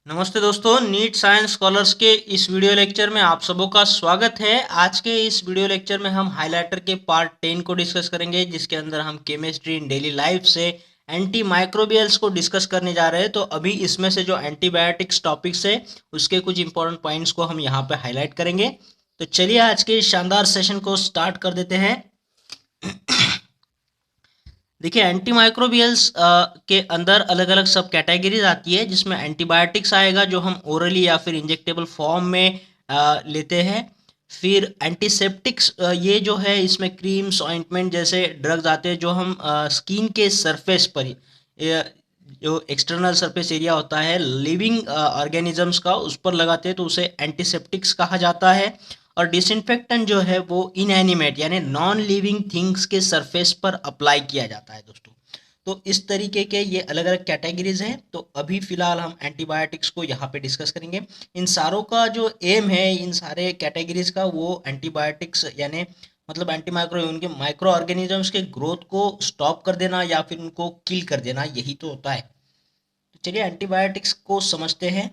नमस्ते दोस्तों, NEET science scholars के इस वीडियो लेक्चर में आप सबों का स्वागत है। आज के इस वीडियो लेक्चर में हम हाइलाइटर के पार्ट 10 को डिस्कस करेंगे, जिसके अंदर हम केमिस्ट्री इन डेली लाइफ से एंटी माइक्रोबियल्स को डिस्कस करने जा रहे हैं। तो अभी इसमें से जो एंटीबायोटिक्स टॉपिक्स है उसके कुछ इंपॉर्टेंट पॉइंट्स को हम यहाँ पे हाईलाइट करेंगे। तो चलिए आज के इस शानदार सेशन को स्टार्ट कर देते हैं। देखिए, एंटीमाइक्रोबियल्स के अंदर अलग अलग सब कैटेगरीज आती है, जिसमें एंटीबायोटिक्स आएगा जो हम ओरली या फिर इंजेक्टेबल फॉर्म में लेते हैं। फिर एंटीसेप्टिक्स ये जो है इसमें क्रीम्स ऑइंटमेंट जैसे ड्रग्स आते हैं जो हम स्किन के सरफेस पर जो एक्सटर्नल सरफेस एरिया होता है लिविंग ऑर्गेनिजम्स का उस पर लगाते हैं, तो उसे एंटीसेप्टिक्स कहा जाता है। और डिसइंफेक्टेंट जो है वो इनएनिमेट यानी नॉन लिविंग थिंग्स के सरफेस पर अप्लाई किया जाता है दोस्तों। तो इस तरीके के ये अलग अलग कैटेगरीज हैं। तो अभी फिलहाल हम एंटीबायोटिक्स को यहाँ पे डिस्कस करेंगे। इन सारों का जो एम है इन सारे कैटेगरीज का, वो एंटीबायोटिक्स यानी मतलब एंटीमाइक्रो उनके माइक्रो ऑर्गेनिजम्स के ग्रोथ को स्टॉप कर देना या फिर उनको किल कर देना, यही तो होता है। तो चलिए एंटीबायोटिक्स को समझते हैं।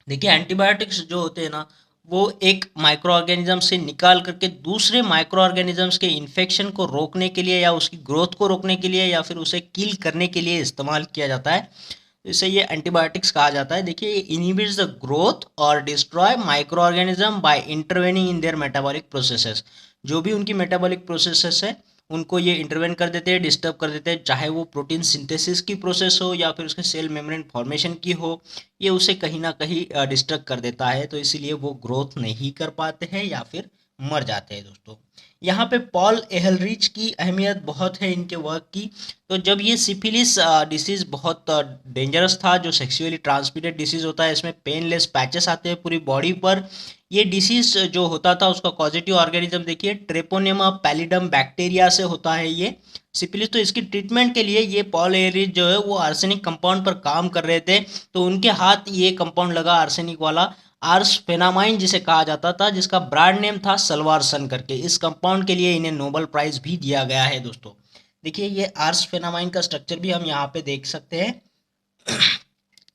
देखिए, एंटीबायोटिक्स जो होते हैं ना, वो एक माइक्रो ऑर्गेनिज्म से निकाल करके दूसरे माइक्रो ऑर्गेनिजम्स के इन्फेक्शन को रोकने के लिए या उसकी ग्रोथ को रोकने के लिए या फिर उसे किल करने के लिए इस्तेमाल किया जाता है। तो इसे ये एंटीबायोटिक्स कहा जाता है। देखिए, ये इनहिबिट्स द ग्रोथ और destroy micro organism by intervening in their metabolic processes. जो भी उनकी मेटाबॉलिक प्रोसेसेस है उनको ये इंटरवेन कर देते हैं, डिस्टर्ब कर देते हैं, चाहे वो प्रोटीन सिंथेसिस की प्रोसेस हो या फिर उसके सेल मेम्ब्रेन फॉर्मेशन की हो। ये उसे कहीं ना कहीं डिस्टर्ब कर देता है, तो इसीलिए वो ग्रोथ नहीं कर पाते हैं या फिर मर जाते हैं दोस्तों। यहाँ पे पॉल एहलरिच की अहमियत बहुत है इनके वर्क की। तो जब ये सिफिलिस डिसीज़ बहुत डेंजरस था, जो सेक्सुअली ट्रांसमिटेड डिसीज़ होता है, इसमें पेनलेस पैचेस आते हैं पूरी बॉडी पर। ये डिसीज़ जो होता था उसका पॉजिटिव ऑर्गेनिज्म देखिए ट्रेपोनेमा पैलिडम बैक्टीरिया से होता है ये सिफिलिस। तो इसकी ट्रीटमेंट के लिए ये पॉल एहलरिच जो है वो आर्सेनिक कंपाउंड पर काम कर रहे थे। तो उनके हाथ ये कंपाउंड लगा आर्सेनिक वाला, आर्सफेनामाइन जिसे कहा जाता था, जिसका ब्रांड नेम था सलवारसन करके। इस कंपाउंड के लिए इन्हें नोबेल प्राइज भी दिया गया है दोस्तों। देखिए, ये आर्सफेनामाइन का स्ट्रक्चर भी हम यहाँ पे देख सकते हैं।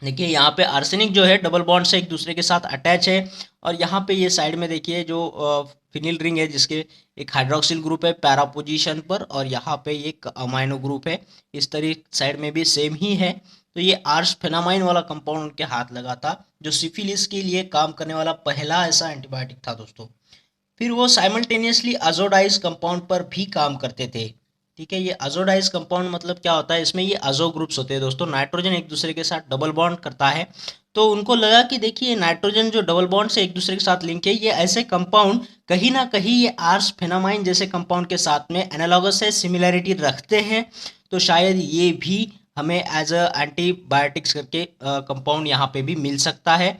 देखिए, यहाँ पे आर्सेनिक जो है डबल बॉन्ड से एक दूसरे के साथ अटैच है। और यहाँ पे ये साइड में देखिए जो फिनिल रिंग है, जिसके एक हाइड्रोक्सिल ग्रुप है पैरा पोजीशन पर, और यहाँ पे एक अमाइनो ग्रुप है इस तरीके साइड में भी सेम ही है। तो ये आर्सफेनामाइन वाला कंपाउंड उनके हाथ लगा था, जो सिफिलिस के लिए काम करने वाला पहला ऐसा एंटीबायोटिक था दोस्तों। फिर वो साइमल्टेनियसली अजोडाइज कंपाउंड पर भी काम करते थे। ठीक है, ये अजोडाइज कंपाउंड मतलब क्या होता है, इसमें ये अजो ग्रुप्स होते हैं दोस्तों, नाइट्रोजन एक दूसरे के साथ डबल बॉन्ड करता है। तो उनको लगा कि देखिए नाइट्रोजन जो डबल बॉन्ड से एक दूसरे के साथ लिंक है, ये ऐसे कंपाउंड कहीं ना कहीं ये आर्स फेनामाइन जैसे कंपाउंड के साथ में एनालॉगस है, सिमिलैरिटी रखते हैं। तो शायद ये भी हमें एज अ एंटीबायोटिक्स करके कंपाउंड यहाँ पे भी मिल सकता है।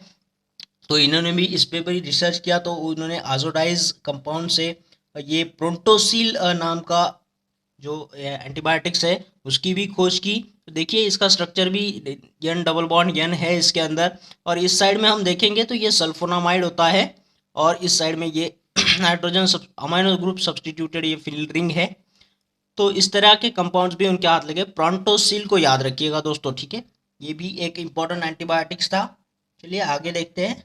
तो इन्होंने भी इस पे भी रिसर्च किया, तो उन्होंने आजोडाइज कंपाउंड से ये प्रोंटोसिल नाम का जो एंटीबायोटिक्स है उसकी भी खोज की। तो देखिए, इसका स्ट्रक्चर भी यन डबल बॉन्ड यन है इसके अंदर। और इस साइड में हम देखेंगे तो ये सल्फोनामाइड होता है, और इस साइड में ये नाइट्रोजन अमाइनो ग्रुप सब्सटीट्यूटेड ये फिल रिंग है। तो इस तरह के कंपाउंड्स भी उनके हाथ लगे। प्रोंटोसिल को याद रखिएगा दोस्तों, ठीक है। ये भी एक इम्पॉर्टेंट एंटीबायोटिक्स था। चलिए आगे देखते हैं।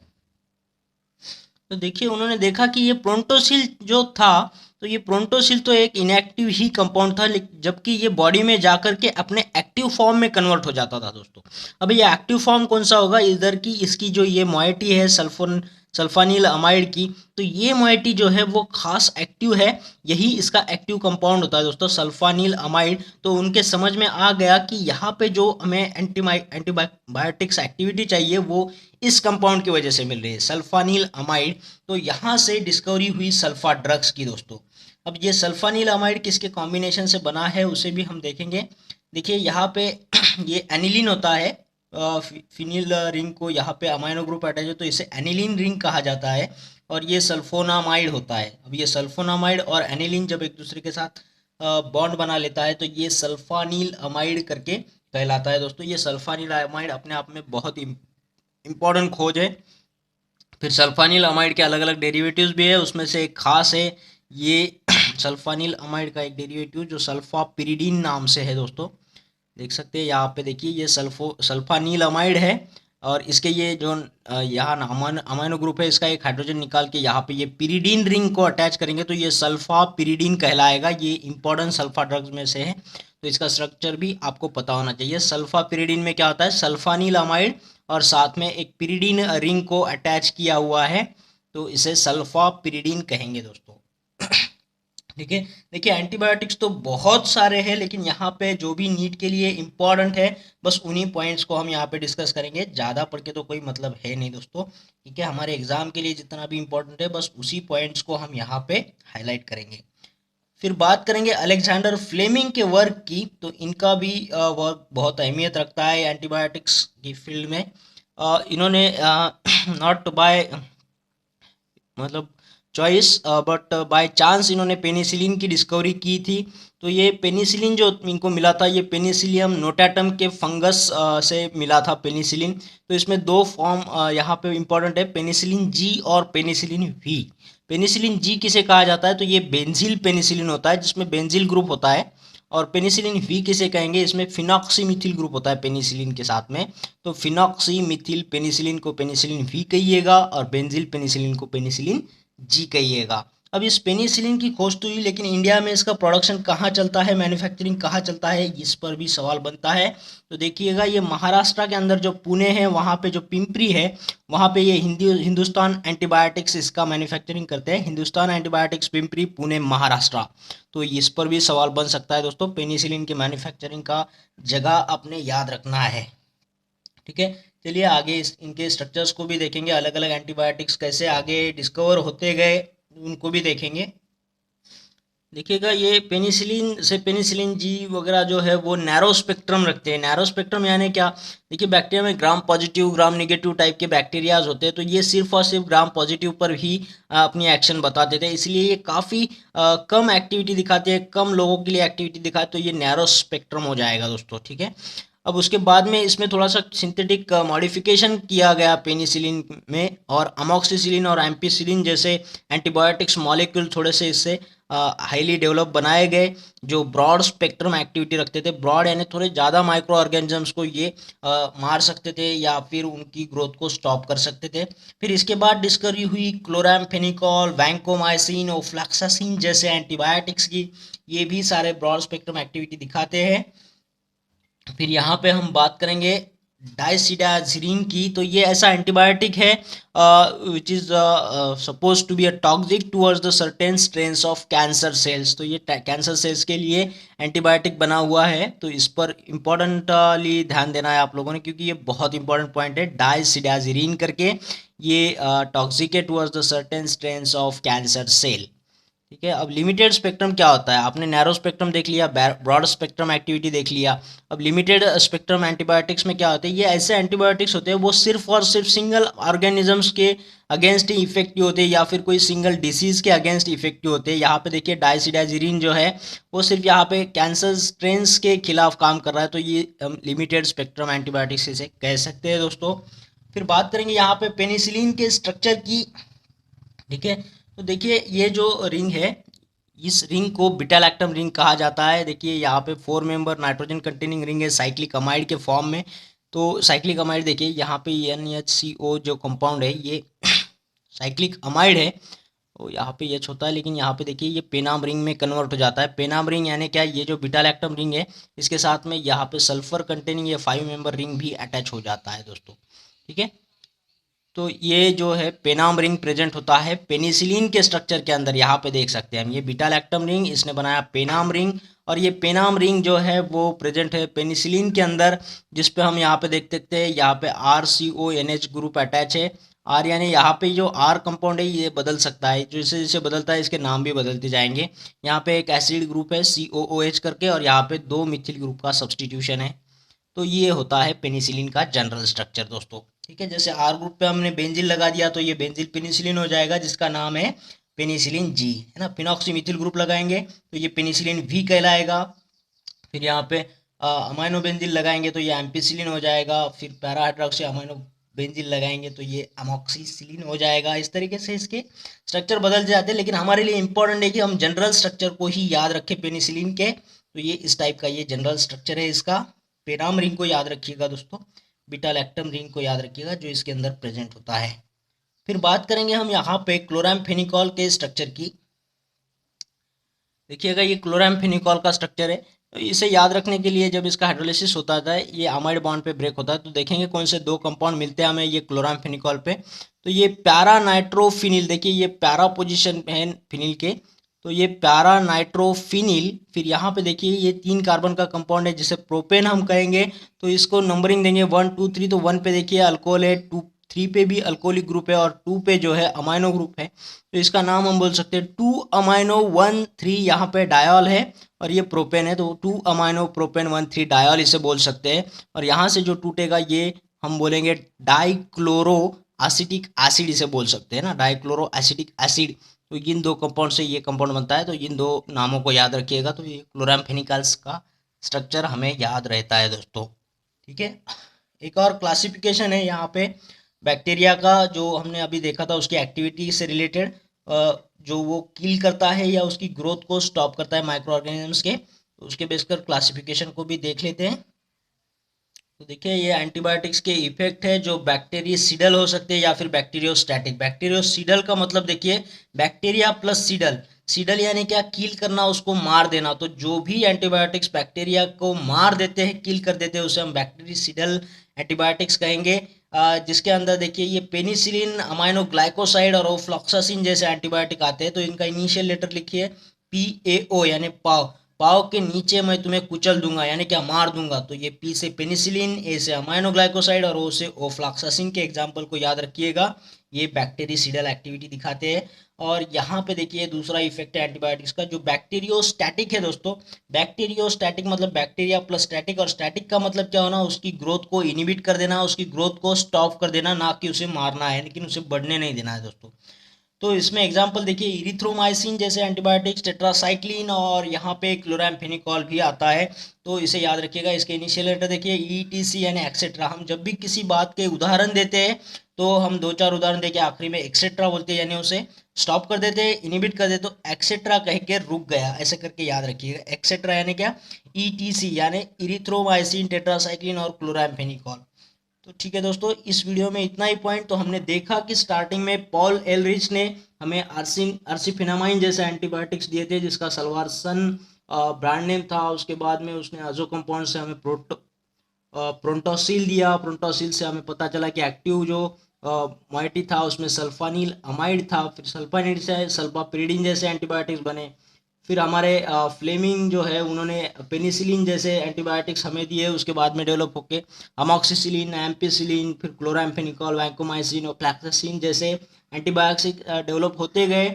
तो देखिए, उन्होंने देखा कि ये प्रोंटोसिल जो था, तो ये प्रोंटोसिल तो एक इनएक्टिव ही कंपाउंड था, जबकि ये बॉडी में जाकर के अपने एक्टिव फॉर्म में कन्वर्ट हो जाता था दोस्तों। अब ये एक्टिव फॉर्म कौन सा होगा, इधर की इसकी जो ये मोइटी है सल्फानिल अमाइड की, तो ये मोइटी जो है वो खास एक्टिव है। यही इसका एक्टिव कंपाउंड होता है दोस्तों, सल्फानिल अमाइड। तो उनके समझ में आ गया कि यहाँ पे जो हमें एंटीबायोटिक्स एक्टिविटी चाहिए वो इस कंपाउंड की वजह से मिल रही है, सल्फानिल अमाइड। तो यहाँ से डिस्कवरी हुई सल्फा ड्रग्स की दोस्तों। अब ये सल्फानिल अमाइड किसके कॉम्बिनेशन से बना है उसे भी हम देखेंगे। देखिए, यहाँ पे ये एनिलीन होता है, फिनिल रिंग को यहाँ पे अमाइनो ग्रुप अटैच है तो इसे एनिलीन रिंग कहा जाता है। और ये सल्फोनामाइड होता है। अब ये सल्फोनामाइड और एनिलीन जब एक दूसरे के साथ बॉन्ड बना लेता है तो ये सल्फानिल अमाइड करके कहलाता है दोस्तों। ये सल्फानिल अमाइड अपने आप में बहुत इम्पोर्टेंट खोज है। फिर सल्फानिल अमाइड के अलग अलग डेरिवेटिव्स भी है, उसमें से एक खास है ये सल्फानिल अमाइड का एक डेरिवेटिव जो सल्फापिरिडीन नाम से है दोस्तों। देख सकते हैं यहाँ पे, देखिए ये सल्फानिल अमाइड है। और इसके ये जो यहाँ अमाइनो ग्रुप है, इसका एक हाइड्रोजन निकाल के यहाँ पे ये पिरिडीन रिंग को अटैच करेंगे तो ये सल्फा पिरिडीन कहलाएगा। ये इंपॉर्टेंट सल्फा ड्रग्स में से है, तो इसका स्ट्रक्चर भी आपको पता होना चाहिए। सल्फा पिरिडीन में क्या होता है, सल्फानिल अमाइड और साथ में एक पिरिडीन रिंग को अटैच किया हुआ है, तो इसे सल्फा पिरिडीन कहेंगे दोस्तों। ठीक है, देखिए एंटीबायोटिक्स तो बहुत सारे हैं, लेकिन यहाँ पे जो भी नीट के लिए इम्पोर्टेंट है बस उन्हीं पॉइंट्स को हम यहाँ पे डिस्कस करेंगे। ज़्यादा पढ़ के तो कोई मतलब है नहीं दोस्तों। ठीक है, हमारे एग्जाम के लिए जितना भी इम्पोर्टेंट है बस उसी पॉइंट्स को हम यहाँ पे हाईलाइट करेंगे। फिर बात करेंगे अलेक्जेंडर फ्लेमिंग के वर्क की, तो इनका भी वर्क बहुत अहमियत रखता है एंटीबायोटिक्स की फील्ड में। इन्होंने नॉट बाय मतलब चॉइस बट बाय चांस इन्होंने पेनिसिलिन की डिस्कवरी की थी। तो ये पेनिसिलिन जो इनको मिला था, ये पेनिसिलियम नोटाटम के फंगस से मिला था पेनिसिलिन। तो इसमें दो फॉर्म यहाँ पे इंपॉर्टेंट है, पेनिसिलिन जी और पेनिसिलिन वी। पेनिसिलिन जी किसे कहा जाता है, तो ये बेंजिल पेनिसिलिन होता है जिसमें बेंजिल ग्रुप होता है। और पेनिसिलिन वी किसे कहेंगे, इसमें फिनॉक्सीमिथिल ग्रुप होता है पेनिसिलिन के साथ में। तो फिनॉक्सीमिथिल पेनिसिलिन को पेनिसिलिन वी कहिएगा और बेंजिल पेनिसिलिन को पेनिसिलिन जी कहिएगा। अब इस पेनिसिलिन की खोज तो हुई, लेकिन इंडिया में इसका प्रोडक्शन कहाँ चलता है, मैन्युफैक्चरिंग कहाँ चलता है, इस पर भी सवाल बनता है। तो देखिएगा, ये महाराष्ट्र के अंदर जो पुणे है वहाँ पे जो पिंपरी है वहाँ पे ये हिंदुस्तान एंटीबायोटिक्स इसका मैन्युफैक्चरिंग करते हैं। हिंदुस्तान एंटीबायोटिक्स पिंपरी, पुणे, महाराष्ट्र। तो इस पर भी सवाल बन सकता है दोस्तों। पेनिसिलिन की मैन्युफैक्चरिंग का जगह अपने याद रखना है। ठीक है, चलिए आगे इनके स्ट्रक्चर्स को भी देखेंगे, अलग अलग एंटीबायोटिक्स कैसे आगे डिस्कवर होते गए उनको भी देखेंगे। देखिएगा, ये पेनिसिलिन से पेनिसिलिन जी वगैरह जो है वो नैरो स्पेक्ट्रम रखते हैं। नैरो स्पेक्ट्रम यानी क्या, देखिए बैक्टीरिया में gram positive gram negative type के बैक्टीरियाज होते हैं, तो ये सिर्फ और सिर्फ ग्राम पॉजिटिव पर ही अपनी एक्शन बताते थे, इसलिए ये काफ़ी कम एक्टिविटी दिखाते हैं, कम लोगों के लिए एक्टिविटी दिखाते, तो ये नैरो स्पेक्ट्रम हो जाएगा दोस्तों। ठीक है, अब उसके बाद में इसमें थोड़ा सा सिंथेटिक मॉडिफिकेशन किया गया पेनिसिलिन में, और अमोक्सिसिलिन और एम्पिसिलिन जैसे एंटीबायोटिक्स मॉलिक्यूल थोड़े से इससे हाईली डेवलप बनाए गए, जो ब्रॉड स्पेक्ट्रम एक्टिविटी रखते थे। ब्रॉड यानी थोड़े ज़्यादा माइक्रो ऑर्गेनिजम्स को ये मार सकते थे या फिर उनकी ग्रोथ को स्टॉप कर सकते थे। फिर इसके बाद डिस्कवरी हुई क्लोरामफेनिकॉल, वैंकोमाइसिन, ओफ्लैक्सासिन जैसे एंटीबायोटिक्स की। ये भी सारे ब्रॉड स्पेक्ट्रम एक्टिविटी दिखाते हैं। फिर यहाँ पे हम बात करेंगे डाइसिडाजिरिन की। तो ये ऐसा एंटीबायोटिक है which is suppose to be a toxic towards the certain strains of cancer cells. तो ये कैंसर सेल्स के लिए एंटीबायोटिक बना हुआ है, तो इस पर इम्पोर्टेंटली ध्यान देना है आप लोगों ने, क्योंकि ये बहुत इंपॉर्टेंट पॉइंट है डाइसिडाजिरिन करके। ये टॉक्सिक है towards the certain strains of cancer cell. ठीक है, अब लिमिटेड स्पेक्ट्रम क्या होता है, आपने नैरो स्पेक्ट्रम देख लिया, ब्रॉड स्पेक्ट्रम एक्टिविटी देख लिया। अब लिमिटेड स्पेक्ट्रम एंटीबायोटिक्स में क्या होते हैं, ये ऐसे एंटीबायोटिक्स होते हैं वो सिर्फ और सिर्फ सिंगल ऑर्गेनिजम्स के अगेंस्ट ही इफेक्टिव होते हैं या फिर कोई सिंगल डिसीज के अगेंस्ट इफेक्टिव होते हैं। यहाँ पे देखिए डाइसिडाजिरिन जो है वो सिर्फ यहाँ पे कैंसर स्ट्रेन्स के खिलाफ काम कर रहा है, तो ये हम लिमिटेड स्पेक्ट्रम एंटीबायोटिक्स इसे कह सकते हैं दोस्तों। फिर बात करेंगे यहाँ पे पेनिसिलिन के स्ट्रक्चर की। ठीक है, तो देखिए ये जो रिंग है, इस रिंग को बीटा लैक्टम रिंग कहा जाता है। देखिए यहाँ पे 4 मेंबर नाइट्रोजन कंटेनिंग रिंग है साइक्लिक अमाइड के फॉर्म में। तो साइक्लिक अमाइड देखिए यहाँ पे NHCO जो कंपाउंड है ये साइक्लिक अमाइड है, तो यहाँ पे एच होता है, लेकिन यहाँ पे देखिए ये पेनाम रिंग में कन्वर्ट हो जाता है। पेनाम रिंग यानी क्या, ये जो बीटा लैक्टम रिंग है इसके साथ में यहाँ पे सल्फर कंटेनिंग ये 5 मेंबर रिंग भी अटैच हो जाता है दोस्तों। ठीक है, तो ये जो है पेनाम रिंग प्रेजेंट होता है पेनिसिलिन के स्ट्रक्चर के अंदर। यहाँ पे देख सकते हैं हम, ये बीटा लैक्टम रिंग इसने बनाया पेनाम रिंग, और ये पेनाम रिंग जो है वो प्रेजेंट है पेनिसिलिन के अंदर, जिस पे हम यहाँ पे देख सकते हैं यहाँ पे RCONH ग्रुप अटैच है। आर यानी यहाँ पे जो आर कंपाउंड है ये बदल सकता है, जैसे जैसे बदलता है इसके नाम भी बदलते जाएंगे। यहाँ पे एक एसिड ग्रुप है COOH करके, और यहाँ पे 2 मिथिल ग्रुप का सब्सटीट्यूशन है। तो ये होता है पेनिसिलिन का जनरल स्ट्रक्चर दोस्तों। ठीक है, जैसे आर ग्रुप पे हमने बेंजिल लगा दिया तो ये बेंजिल पेनिसिलिन हो जाएगा जिसका नाम है पेनिसिलिन जी, है ना। फिनॉक्सीमिथिल ग्रुप लगाएंगे तो ये पेनिसिलिन वी कहलाएगा। फिर यहाँ पे अमाइनो बेंजिल लगाएंगे तो ये एम्पिसिलिन हो जाएगा। फिर पैरा हाइड्रोक्सी अमाइनो बेंजिल लगाएंगे तो ये अमोक्सिसिलिन हो जाएगा। इस तरीके से इसके स्ट्रक्चर बदल जाते हैं, लेकिन हमारे लिए इंपॉर्टेंट है कि हम जनरल स्ट्रक्चर को ही याद रखें पेनिसिलिन के। तो ये इस टाइप का ये जनरल स्ट्रक्चर है इसका। पेनाम रिंग को याद रखिएगा दोस्तों। बीटा लैक्टम रिंग को याद रखिएगा जो इसके अंदर प्रेजेंट होता है। फिर बात करेंगे हम यहाँ पे क्लोरामफेनिकॉल के स्ट्रक्चर की। देखिएगा ये क्लोरामफेनिकॉल का स्ट्रक्चर है। तो इसे याद रखने के लिए जब इसका हाइड्रोलिसिस होता है ये अमाइड बॉन्ड पे ब्रेक होता है, तो देखेंगे कौन से दो कंपाउंड मिलते हैं हमें ये क्लोरामफेनिकॉल पे। तो ये पैरा नाइट्रोफिनिल, देखिए ये पैरा पोजीशन है फिनिल के, तो ये पैरा नाइट्रोफिनिल। फिर यहाँ पे देखिए ये 3 कार्बन का कंपाउंड है जिसे प्रोपेन हम कहेंगे, तो इसको नंबरिंग देंगे 1 2 3। तो 1 पे देखिए अल्कोहल है, 3 पे भी अल्कोहलिक ग्रुप है और 2 पे जो है अमाइनो ग्रुप है, तो इसका नाम हम बोल सकते हैं 2 अमाइनो 1 3। यहाँ पे डायल है और ये प्रोपेन है, तो 2 अमाइनो प्रोपेन 1 3 डायल इसे बोल सकते हैं। और यहाँ से जो टूटेगा ये हम बोलेंगे डाइक्लोरो एसिटिक एसिड इसे बोल सकते हैं ना, डाइक्लोरो एसिटिक एसिड। तो इन दो कंपाउंड से ये कंपाउंड बनता है, तो इन दो नामों को याद रखिएगा। तो ये क्लोरामफेनिकल्स का स्ट्रक्चर हमें याद रहता है दोस्तों, ठीक है। एक और क्लासिफिकेशन है यहाँ पे बैक्टीरिया का, जो हमने अभी देखा था उसकी एक्टिविटी से रिलेटेड, जो वो किल करता है या उसकी ग्रोथ को स्टॉप करता है माइक्रो ऑर्गेनिजम्स के, तो उसके बेस पर क्लासिफिकेशन को भी देख लेते हैं। तो देखिए ये एंटीबायोटिक्स के इफेक्ट है जो बैक्टीरियासिडल हो सकते हैं या फिर बैक्टीरियोस्टैटिक। बैक्टीरियोसिडल का मतलब देखिए बैक्टीरिया प्लस सीडल, सीडल यानी क्या, किल करना, उसको मार देना। तो जो भी एंटीबायोटिक्स बैक्टीरिया को मार देते हैं, किल कर देते हैं, उसे हम बैक्टीरियासिडल एंटीबायोटिक्स कहेंगे। जिसके अंदर देखिए ये पेनिसिलिन, अमाइनो ग्लाइकोसाइड और ओफ्लॉक्सासिन जैसे एंटीबायोटिक आते हैं। तो इनका इनिशियल लेटर लिखिए PAO यानी पाव, पाव के नीचे मैं तुम्हें कुचल दूंगा यानी क्या, मार दूंगा। तो ये पी से पेनिसिलिन, ए से अमाइनोग्लाइकोसाइड और ओ से ओफ्लॉक्सासिन के एग्जाम्पल को याद रखिएगा। ये बैक्टीरियासिडल एक्टिविटी दिखाते हैं। और यहाँ पे देखिए दूसरा इफेक्ट है एंटीबायोटिक्स का जो बैक्टीरियोस्टैटिक है दोस्तों। बैक्टीरियोस्टैटिक मतलब बैक्टीरिया प्लस स्टैटिक, और स्टैटिक का मतलब क्या होना, उसकी ग्रोथ को इनिबिट कर देना, उसकी ग्रोथ को स्टॉप कर देना, ना कि उसे मारना है, लेकिन उसे बढ़ने नहीं देना है दोस्तों। तो इसमें एग्जांपल देखिए इरिथ्रोमाइसिन जैसे एंटीबायोटिक्स, टेट्रासाइक्लिन और यहाँ पे क्लोरामफेनिकॉल भी आता है। तो इसे याद रखिएगा। इसके इनिशियल लेटर देखिए ETC यानी एक्सेट्रा। हम जब भी किसी बात के उदाहरण देते हैं तो हम 2 4 उदाहरण देके आखिरी में एक्सेट्रा बोलते हैं, यानी उसे स्टॉप कर देते हैं, इनिबिट कर देते, तो एक्सेट्रा कह के रुक गया, ऐसे करके याद रखिएगा। एक्सेट्रा यानी क्या, ETC यानी इरिथ्रोमाइसिन, टेट्रासाइक्लिन और क्लोरामफेनिकॉल। तो ठीक है दोस्तों, इस वीडियो में इतना ही पॉइंट। तो हमने देखा कि स्टार्टिंग में पॉल एलरिच ने हमें आर्सिफेनामाइन जैसे एंटीबायोटिक्स दिए थे जिसका सल्वारसन ब्रांड नेम था। उसके बाद में उसने आजो कंपाउंड से हमें प्रोंटोसिल दिया। प्रोंटोसिल से हमें पता चला कि एक्टिव जो मोइटी था उसमें सल्फानिल अमाइड था। फिर सल्फानिल से सल्फापिरिडिन जैसे एंटीबायोटिक्स बने। फिर हमारे फ्लेमिंग जो है उन्होंने पेनिसिलिन जैसे एंटीबायोटिक्स हमें दिए, उसके बाद में डेवलप होके अमॉक्सिसिलिन, एम्पिसिलिन, फिर क्लोरामफेनिकॉल, वैंकोमाइसिन और क्लैक्सासिन जैसे एंटीबायोटिक्स डेवलप होते गए,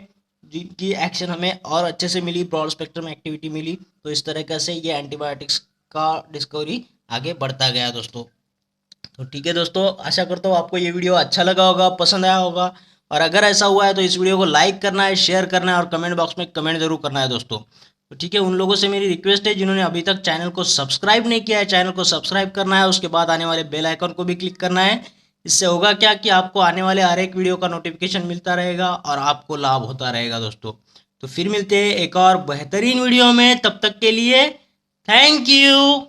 जिनकी एक्शन हमें और अच्छे से मिली, ब्रॉड स्पेक्ट्रम एक्टिविटी मिली। तो इस तरीके से ये एंटीबायोटिक्स का डिस्कवरी आगे बढ़ता गया दोस्तों। तो ठीक है दोस्तों, आशा करता हूँ आपको ये वीडियो अच्छा लगा होगा, पसंद आया होगा। और अगर ऐसा हुआ है तो इस वीडियो को लाइक करना है, शेयर करना है और कमेंट बॉक्स में कमेंट जरूर करना है दोस्तों। तो ठीक है, उन लोगों से मेरी रिक्वेस्ट है जिन्होंने अभी तक चैनल को सब्सक्राइब नहीं किया है, चैनल को सब्सक्राइब करना है, उसके बाद आने वाले बेल आइकन को भी क्लिक करना है। इससे होगा क्या कि आपको आने वाले हर एक वीडियो का नोटिफिकेशन मिलता रहेगा और आपको लाभ होता रहेगा दोस्तों। तो फिर मिलते हैं एक और बेहतरीन वीडियो में, तब तक के लिए थैंक यू।